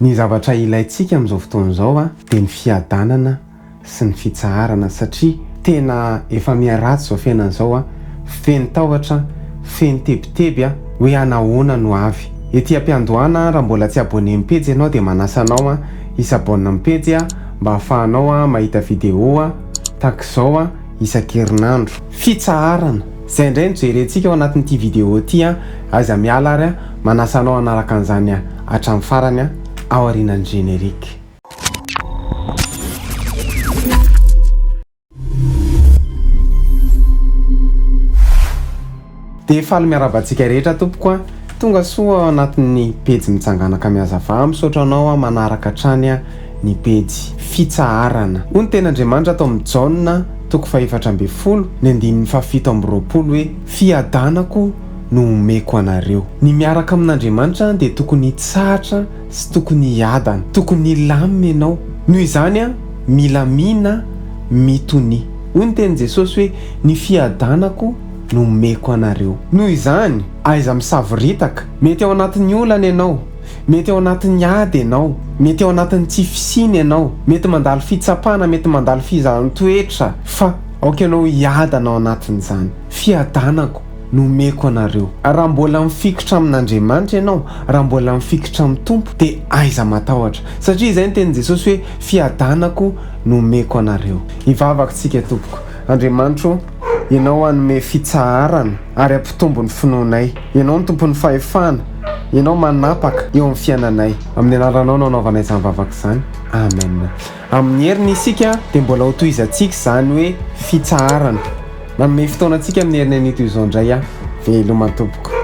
Ny zavatra ilaitsika amin'izao fotoana izao dia ny fiadanana sy ny fitsaharana satria tena efa miha ratsy izao fiainana izao feno tahotra, feno tebiteby hoe anahoana no avy. Ety ampiandohana raha mbola tsy abonné amin'ny Pejy ianao dia manasa anao isabonina amin'ny Pejy mba ahafahanao mahita vidéo tahaka izao isan-kerinandro. Fitsaharana izay indray no jerentsika ao anatin'ity vidéo ity aza miala ary manasa anao hanaraka an'izany hatramin'ny farany ao aorianan'ny générique. Dia faly miarabantsika rehetra tompoko tonga soa anatin'ny Pejy mitsanganaka mihazava misaotra anao manaraka hatrany ny Pejy Fitsaharana. Hoy ny ten'Andriamanitra atao amin'ny Jaona 4:12 ny 7:20 hoe fiadanako no omeko anareo. Ny miaraka amin'Andriamanitra dia tokony hitsahatra sy tokony hiadana, tokony hilamina ianao. Noho izany mila mina mitony. Hoy ny tenin' Jesosy hoe ny fiadanako no omeko anareo. Noho izany aiza misaviritaka, mety ao anatin'ny olana ianao, mety ao anatin'ny ady ianao, mety ao anatin'ny tsy fisiny ianao, mety mandalo fitsapana, mety mandalo fizahan-toetra, fa aoka ianao hiadana ao anatin'izany. Fiadanako no omeko anareo. Raha mbola mifikitra amin'Andriamanitra ianao, raha mbola mifikitra amin'ny Tompo dia aiza matahotra, satria izay ny tenin' Jesosy hoe fiadanako no omeko anareo. Hivavaka tsika tompoko. Andriamanitra, ianao hanome fitsaharana ary ampitombo ny finoanay. Ianao ny tompon'ny fahefana, ianao manapaka eo amin'ny fiainanay. Amin'ny anaranao no anaovanay izany vavaka izany. Amen. Amin'ny heriny isika dia mbola ho tohizantsika izany hoe fitsaharana. Manome fotoana antsika amin'ny heriny an'ito izao indray veloma tompoko.